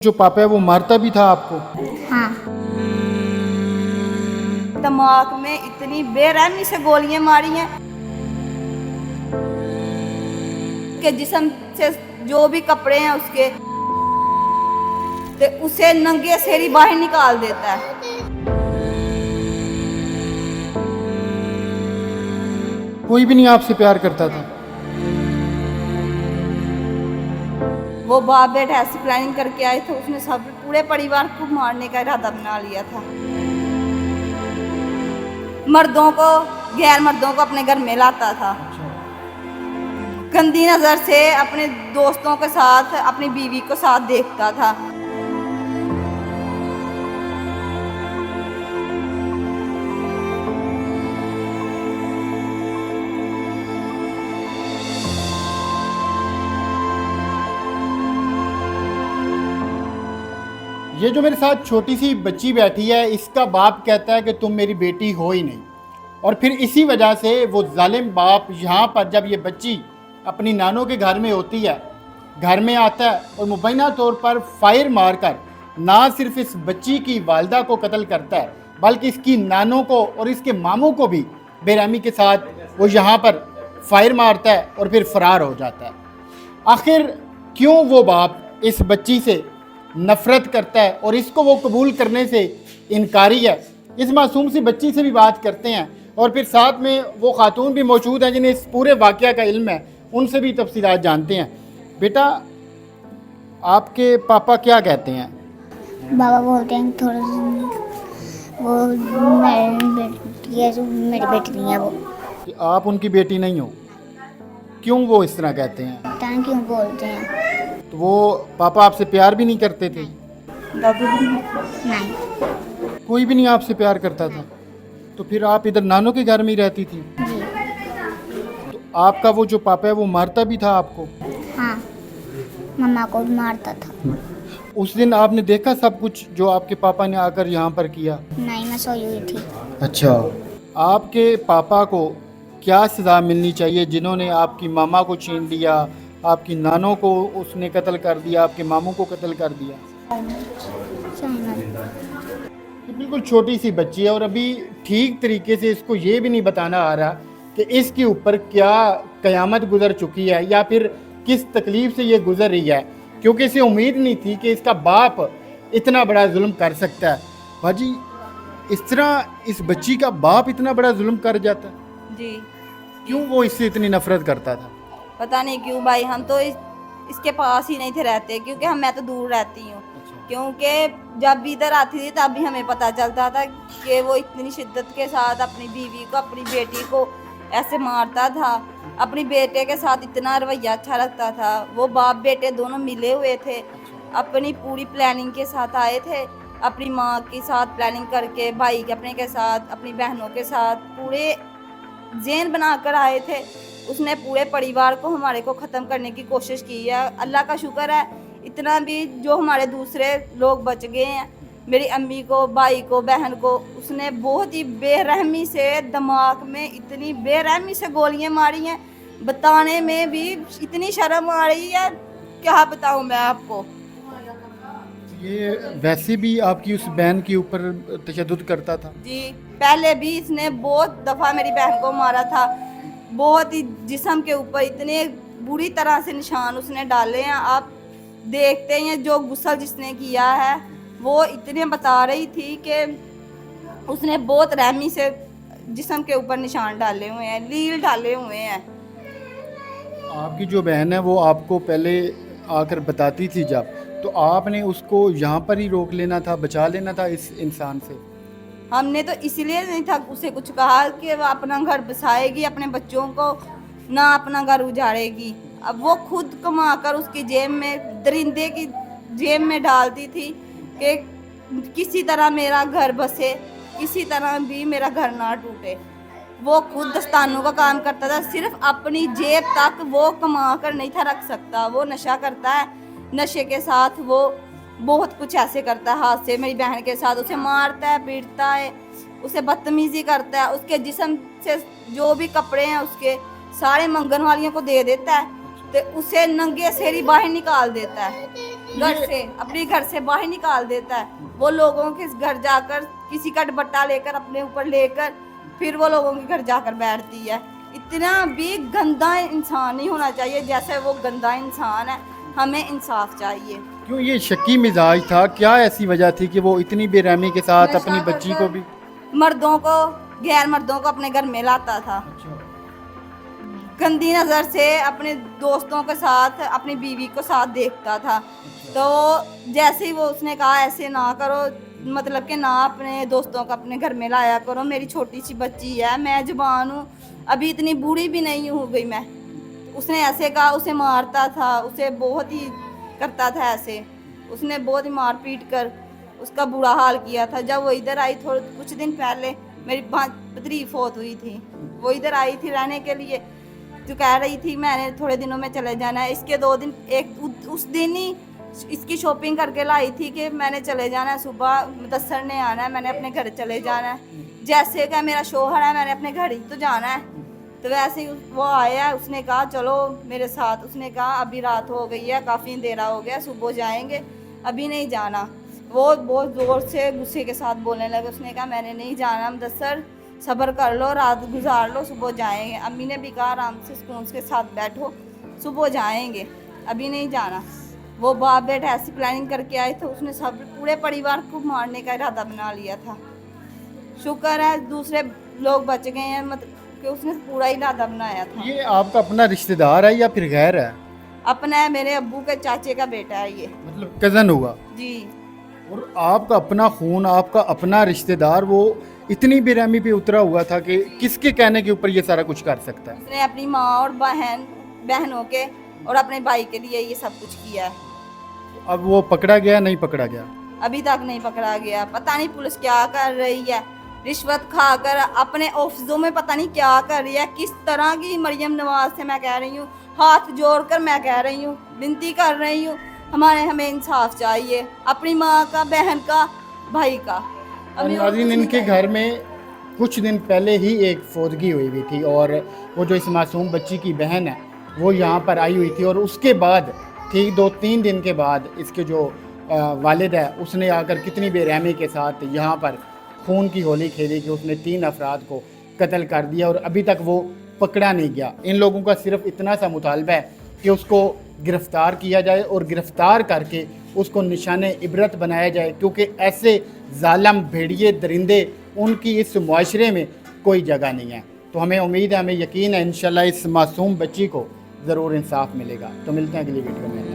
जो पापा है वो मारता भी था आपको? हाँ। दिमाग में इतनी बेरहमी से गोलियां मारी हैं कि जिस्म से जो भी कपड़े हैं उसके ते उसे नंगे सेरी बाहर निकाल देता है। कोई भी नहीं आपसे प्यार करता था? वो बाप बेटा ऐसी प्लानिंग करके आए थे, उसने सब पूरे परिवार को मारने का इरादा बना लिया था। मर्दों को, गैर मर्दों को अपने घर में लाता था। गंदी नजर से अपने दोस्तों के साथ, अपनी बीवी को साथ देखता था। ये जो मेरे साथ छोटी सी बच्ची बैठी है, इसका बाप कहता है कि तुम मेरी बेटी हो ही नहीं, और फिर इसी वजह से वो जालिम बाप यहाँ पर जब ये बच्ची अपनी नानों के घर में होती है, घर में आता है और मुबैना तौर पर फायर मारकर ना सिर्फ इस बच्ची की वालदा को कत्ल करता है बल्कि इसकी नानों को और इसके मामों को भी बेरहमी के साथ वो यहाँ पर फायर मारता है और फिर फरार हो जाता है। आखिर क्यों वो बाप इस बच्ची से नफ़रत करता है और इसको वो कबूल करने से इनकारी है? इस मासूम सी बच्ची से भी बात करते हैं और फिर साथ में वो खातून भी मौजूद हैं जिन्हें इस पूरे वाक़या का इल्म है, उनसे भी तफसीलात जानते हैं। बेटा, आपके पापा क्या कहते हैं? बाबा बोलते हैं थोड़ा वो मेरी बेटी है, जो मेरी बेटी नहीं है वो। कि आप उनकी बेटी नहीं हो? क्यों वो इस तरह कहते हैं? पता नहीं क्यों बोलते हैं। तो वो पापा आपसे प्यार भी नहीं करते थे? नहीं कोई भी नहीं आपसे प्यार करता था? तो फिर आप इधर नानों के घर में ही रहती थी? जी। तो आपका वो जो पापा है वो मारता भी था आपको? हाँ, मम्मा को मारता था। उस दिन आपने देखा सब कुछ जो आपके पापा ने आकर यहाँ पर किया? नहीं, मैं सोई हुई थी। अच्छा, आपके पापा को क्या सज़ा मिलनी चाहिए जिन्होंने आपकी मामा को छीन लिया, आपकी नानों को उसने कत्ल कर दिया, आपके मामों को कत्ल कर दिया? ये बिल्कुल छोटी सी बच्ची है और अभी ठीक तरीके से इसको ये भी नहीं बताना आ रहा कि इसके ऊपर क्या क़यामत गुजर चुकी है या फिर किस तकलीफ़ से ये गुजर रही है, क्योंकि इसे उम्मीद नहीं थी कि इसका बाप इतना बड़ा जुल्म कर सकता है। भाजी, इस तरह इस बच्ची का बाप इतना बड़ा जुल्म कर जाता है? जी, क्यों वो इससे इतनी नफ़रत करता था? पता नहीं क्यों भाई, हम तो इसके पास ही नहीं थे रहते, क्योंकि मैं तो दूर रहती हूँ। क्योंकि जब भी इधर आती थी तब भी हमें पता चलता था कि वो इतनी शिद्दत के साथ अपनी बीवी को, अपनी बेटी को ऐसे मारता था। अपनी बेटे के साथ इतना रवैया अच्छा रखता था। वो बाप बेटे दोनों मिले हुए थे, अपनी पूरी प्लानिंग के साथ आए थे, अपनी माँ के साथ प्लानिंग करके, भाई अपने के साथ, अपनी बहनों के साथ पूरे ज़हन बनाकर आए थे। उसने पूरे परिवार को, हमारे को ख़त्म करने की कोशिश की है। अल्लाह का शुक्र है इतना भी जो हमारे दूसरे लोग बच गए हैं। मेरी अम्मी को, भाई को, बहन को उसने बहुत ही बेरहमी से, दिमाग में इतनी बेरहमी से गोलियां मारी हैं, बताने में भी इतनी शर्म आ रही है, क्या बताऊं मैं आपको। ये वैसे भी आपकी उस बहन के ऊपर तशद्दुद करता था? जी, पहले भी इसने बहुत दफ़ा मेरी बहन को मारा था। बहुत ही जिस्म के ऊपर इतने बुरी तरह से निशान उसने डाले हैं। आप देखते हैं जो गुस्सा जिसने किया है, वो इतने बता रही थी कि उसने बहुत रहमी से जिस्म के ऊपर निशान डाले हुए हैं, लील डाले हुए हैं। आपकी जो बहन है वो आपको पहले आकर बताती थी जब, तो आपने उसको यहाँ पर ही रोक लेना था, बचा लेना था इस इंसान से? हमने तो इसलिए नहीं था उसे कुछ कहा कि वह अपना घर बसाएगी, अपने बच्चों को ना अपना घर उजाड़ेगी। अब वो खुद कमा कर उसकी जेब में, दरिंदे की जेब में डालती थी कि किसी तरह मेरा घर बसे, किसी तरह भी मेरा घर ना टूटे। वो खुद दस्तानों का काम करता था, सिर्फ अपनी जेब तक वो कमा कर नहीं था रख सकता। वो नशा करता है, नशे के साथ वो बहुत कुछ ऐसे करता है हाथ से। मेरी बहन के साथ उसे मारता है, पीटता है, उसे बदतमीजी करता है। उसके जिस्म से जो भी कपड़े हैं उसके सारे मंगन वालियों को दे देता है। तो उसे नंगे सेरी बाहर निकाल देता है, घर से, अपने घर से बाहर निकाल देता है। वो लोगों के घर जाकर किसी का दुपट्टा लेकर अपने ऊपर लेकर फिर वो लोगों के घर जाकर बैठती है। इतना भी गंदा इंसान नहीं होना चाहिए जैसे वो गंदा इंसान है। हमें इंसाफ चाहिए। क्यों ये शक्की मिजाज था, क्या ऐसी वजह थी कि वो इतनी बेरहमी के साथ अपनी नशा बच्ची को करकर भी? मर्दों को, गैर मर्दों को अपने घर में लाता था। गंदी नज़र से अपने दोस्तों के साथ अपनी बीवी को साथ देखता था। तो जैसे ही वो उसने कहा ऐसे ना करो, मतलब कि ना अपने दोस्तों को अपने घर में लाया करो, मेरी छोटी सी बच्ची है, मैं जवान हूँ, अभी इतनी बूढ़ी भी नहीं हो गई मैं। उसने ऐसे कहा, उसे मारता था, उसे बहुत ही करता था ऐसे, उसने बहुत ही मार पीट कर उसका बुरा हाल किया था। जब वो इधर आई थोड़े कुछ दिन पहले, मेरी भतरी फौत हुई थी, वो इधर आई थी रहने के लिए, जो कह रही थी मैंने थोड़े दिनों में चले जाना है। इसके 2 दिन, एक उस दिन ही इसकी शॉपिंग करके लाई थी कि मैंने चले जाना है, सुबह मुदस्सर ने आना है, मैंने अपने घर चले जाना है। जैसे कि मेरा शोहर है, मैंने अपने घर ही तो जाना है। तो वैसे ही वो आया, उसने कहा चलो मेरे साथ। उसने कहा अभी रात हो गई है, काफ़ी अंधेरा हो गया, सुबह जाएंगे, अभी नहीं जाना। वो बहुत ज़ोर से गुस्से के साथ बोलने लगे। उसने कहा मैंने नहीं जाना मुदस्सर, सब्र कर लो, रात गुजार लो, सुबह जाएंगे। अम्मी ने भी कहा आराम से सुकून के साथ बैठो, सुबह जाएंगे, अभी नहीं जाना। वो बाप बेटा ऐसी प्लानिंग करके आए थे, उसने सब पूरे परिवार को मारने का इरादा बना लिया था। शुक्र है दूसरे लोग बच गए हैं, मतलब कि उसने पूरा इरादा बनाया था। ये आपका अपना रिश्तेदार है या फिर गैर है? अपना है, मेरे अब्बू के चाचे का बेटा है ये। मतलब कज़न हुआ? जी। और आपका अपना खून, आपका अपना रिश्तेदार, वो इतनी बेरहमी पे उतरा हुआ था कि किसके कहने के ऊपर ये सारा कुछ कर सकता है? उसने अपनी माँ और बहनों के और अपने भाई के लिए ये सब कुछ किया है। अब वो पकड़ा गया, नहीं पकड़ा गया? अभी तक नहीं पकड़ा गया। पता नहीं पुलिस क्या कर रही है, रिश्वत खाकर अपने ऑफिसों में पता नहीं क्या कर रही है, किस तरह की। मरियम नवाज से मैं कह रही हूँ, हाथ जोड़कर मैं कह रही हूँ, विनती कर रही हूँ, हमें इंसाफ चाहिए, अपनी माँ का, बहन का, भाई का। नाज़रीन, इनके घर में कुछ दिन पहले ही एक फौतगी हुई थी और वो जो इस मासूम बच्ची की बहन है वो यहाँ पर आई हुई थी। और उसके बाद ठीक 2-3 दिन के बाद इसके जो वालिद है उसने आकर कितनी बेरहमी के साथ यहाँ पर खून की होली खेली कि उसने 3 अफराद को कत्ल कर दिया और अभी तक वो पकड़ा नहीं गया। इन लोगों का सिर्फ इतना सा मुतालबा है कि उसको गिरफ़्तार किया जाए और गिरफ़्तार करके उसको निशाने इबरत बनाया जाए, क्योंकि ऐसे जालिम भेड़िए दरिंदे उनकी इस मुआशरे में कोई जगह नहीं है। तो हमें उम्मीद है, हमें यकीन है इंशाल्लाह इस मासूम बच्ची को ज़रूर इंसाफ मिलेगा। तो मिलते हैं अगली वीडियो में।